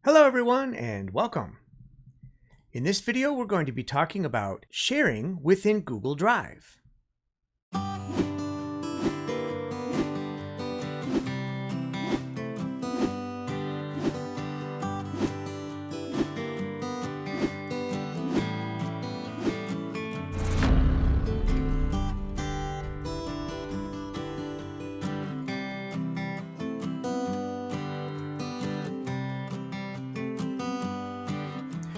Hello everyone and welcome. In this video we're going to be talking about sharing within Google Drive.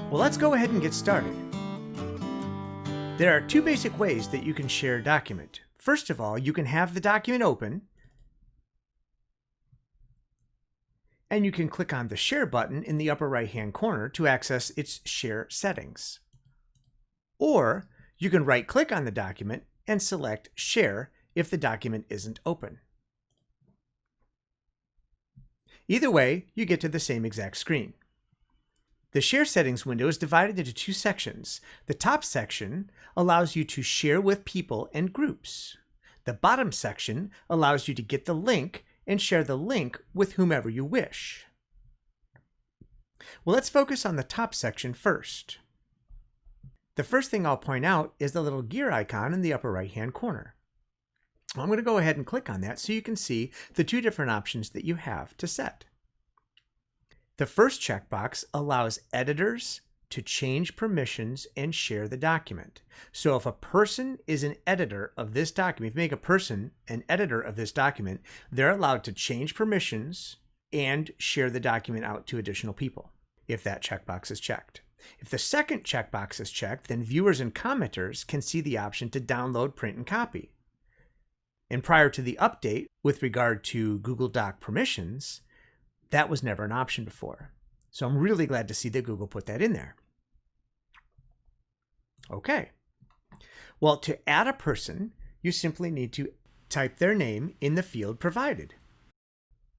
Well, let's go ahead and get started. There are two basic ways that you can share a document. First of all, you can have the document open, and you can click on the Share button in the upper right-hand corner to access its share settings. Or you can right-click on the document and select Share if the document isn't open. Either way, you get to the same exact screen. The Share Settings window is divided into two sections. The top section allows you to share with people and groups. The bottom section allows you to get the link and share the link with whomever you wish. Well, let's focus on the top section first. The first thing I'll point out is the little gear icon in the upper right-hand corner. I'm going to go ahead and click on that so you can see the two different options that you have to set. The first checkbox allows editors to change permissions and share the document. So if a person is an editor of this document, if you make a person an editor of this document, they're allowed to change permissions and share the document out to additional people, if that checkbox is checked. If the second checkbox is checked, then viewers and commenters can see the option to download, print, and copy. And prior to the update with regard to Google Doc permissions, that was never an option before. So I'm really glad to see that Google put that in there. Okay. Well, to add a person, you simply need to type their name in the field provided.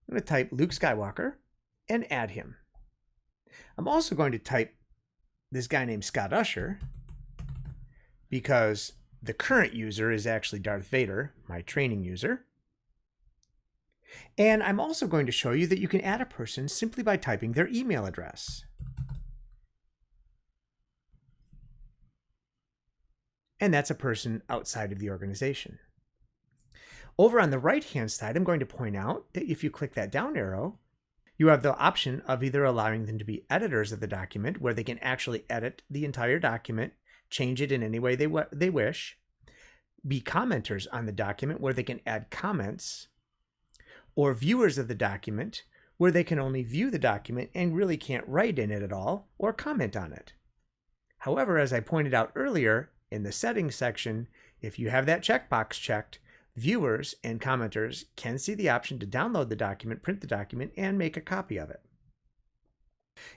I'm going to type Luke Skywalker and add him. I'm also going to type this guy named Scott Usher because the current user is actually Darth Vader, my training user. And I'm also going to show you that you can add a person simply by typing their email address. And that's a person outside of the organization. Over on the right-hand side, I'm going to point out that if you click that down arrow, you have the option of either allowing them to be editors of the document, where they can actually edit the entire document, change it in any way they wish, be commenters on the document, where they can add comments, or viewers of the document, where they can only view the document and really can't write in it at all or comment on it. However, as I pointed out earlier, in the settings section, if you have that checkbox checked, viewers and commenters can see the option to download the document, print the document, and make a copy of it.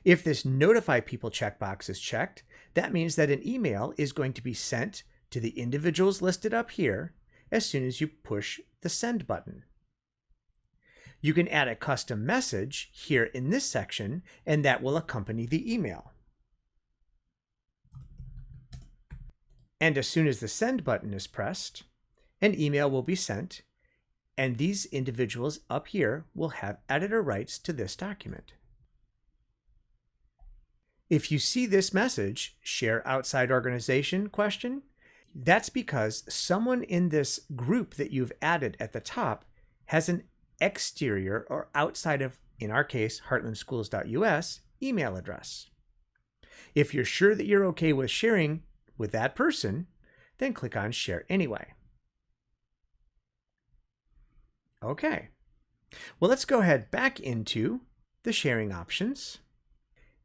If this Notify People checkbox is checked, that means that an email is going to be sent to the individuals listed up here as soon as you push the Send button. You can add a custom message here in this section, and that will accompany the email. And as soon as the Send button is pressed, an email will be sent, and these individuals up here will have editor rights to this document. If you see this message, Share Outside Organization question, that's because someone in this group that you've added at the top has an exterior or outside of, in our case, heartlandschools.us email address. If you're sure that you're okay with sharing with that person, then click on Share Anyway. Okay. Well, let's go ahead back into the sharing options,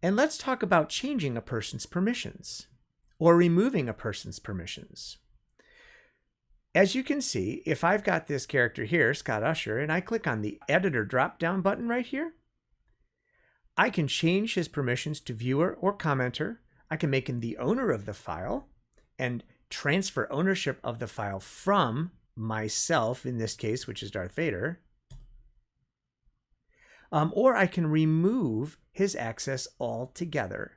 and let's talk about changing a person's permissions or removing a person's permissions. As you can see, if I've got this character here, Scott Usher, and I click on the Editor drop-down button right here, I can change his permissions to viewer or commenter. I can make him the owner of the file and transfer ownership of the file from myself, in this case, which is Darth Vader. Or I can remove his access altogether.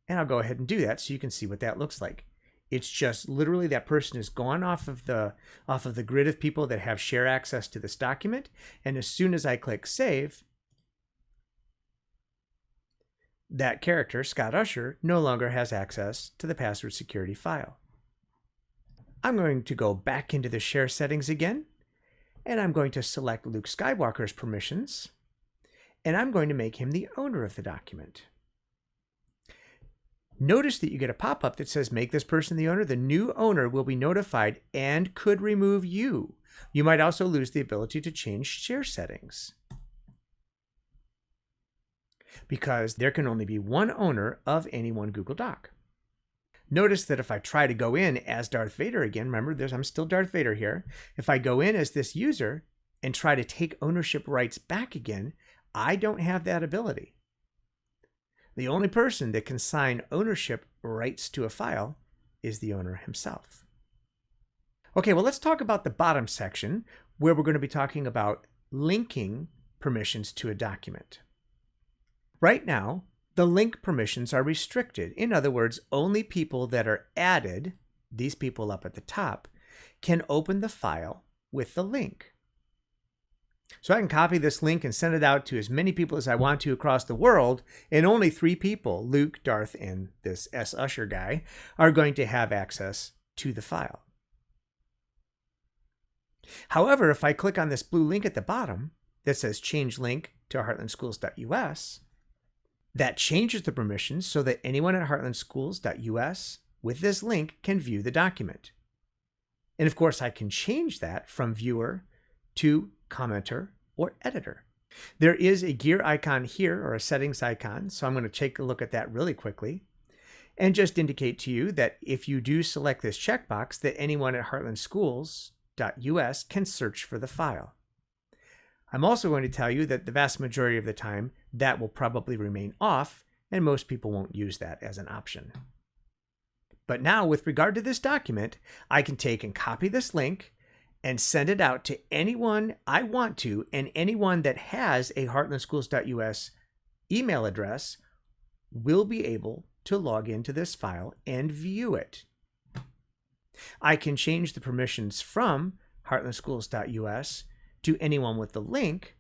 And I'll go ahead and do that so you can see what that looks like. It's just literally that person is gone off of the grid of people that have share access to this document. And as soon as I click Save, that character, Scott Usher, no longer has access to the password security file. I'm going to go back into the share settings again, and I'm going to select Luke Skywalker's permissions, and I'm going to make him the owner of the document. Notice that you get a pop-up that says, make this person the owner. The new owner will be notified and could remove you. You might also lose the ability to change share settings, because there can only be one owner of any one Google Doc. Notice that if I try to go in as Darth Vader again, remember I'm still Darth Vader here. If I go in as this user and try to take ownership rights back again, I don't have that ability. The only person that can sign ownership rights to a file is the owner himself. Okay, well, let's talk about the bottom section where we're going to be talking about linking permissions to a document. Right now, the link permissions are restricted. In other words, only people that are added, these people up at the top, can open the file with the link. So I can copy this link and send it out to as many people as I want to across the world, and only 3 people, Luke, Darth, and this S. Usher guy, are going to have access to the file. However, if I click on this blue link at the bottom that says change link to heartlandschools.us, that changes the permissions so that anyone at heartlandschools.us with this link can view the document. And of course, I can change that from viewer to commenter or editor. There is a gear icon here, or a settings icon, so I'm going to take a look at that really quickly and just indicate to you that if you do select this checkbox, that anyone at heartlandschools.us can search for the file. I'm also going to tell you that the vast majority of the time that will probably remain off, and most people won't use that as an option. But now, with regard to this document, I can take and copy this link and send it out to anyone I want to, and anyone that has a heartlandschools.us email address will be able to log into this file and view it. I can change the permissions from heartlandschools.us to anyone with the link,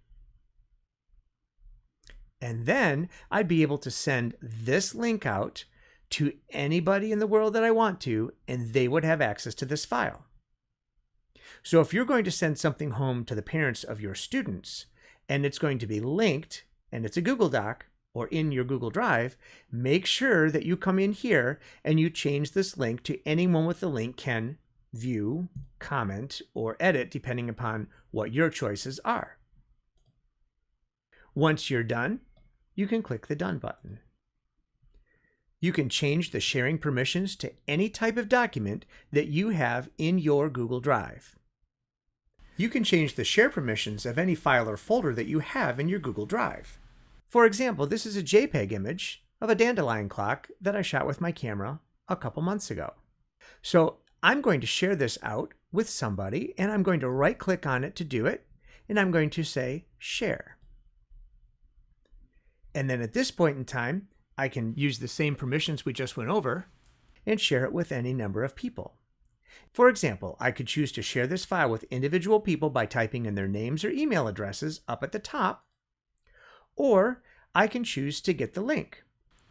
and then I'd be able to send this link out to anybody in the world that I want to, and they would have access to this file. So if you're going to send something home to the parents of your students, and it's going to be linked, and it's a Google Doc or in your Google Drive, make sure that you come in here and you change this link to anyone with the link can view, comment, or edit, depending upon what your choices are. Once you're done, you can click the Done button. You can change the sharing permissions to any type of document that you have in your Google Drive. You can change the share permissions of any file or folder that you have in your Google Drive. For example, this is a JPEG image of a dandelion clock that I shot with my camera a couple months ago. So I'm going to share this out with somebody, and I'm going to right-click on it to do it, and I'm going to say Share. And then at this point in time, I can use the same permissions we just went over and share it with any number of people. For example, I could choose to share this file with individual people by typing in their names or email addresses up at the top, or I can choose to get the link.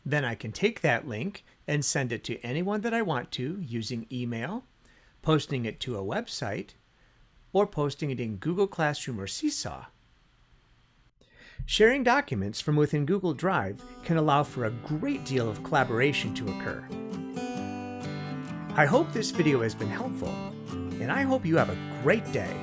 Then I can take that link and send it to anyone that I want to using email, posting it to a website, or posting it in Google Classroom or Seesaw. Sharing documents from within Google Drive can allow for a great deal of collaboration to occur. I hope this video has been helpful, and I hope you have a great day.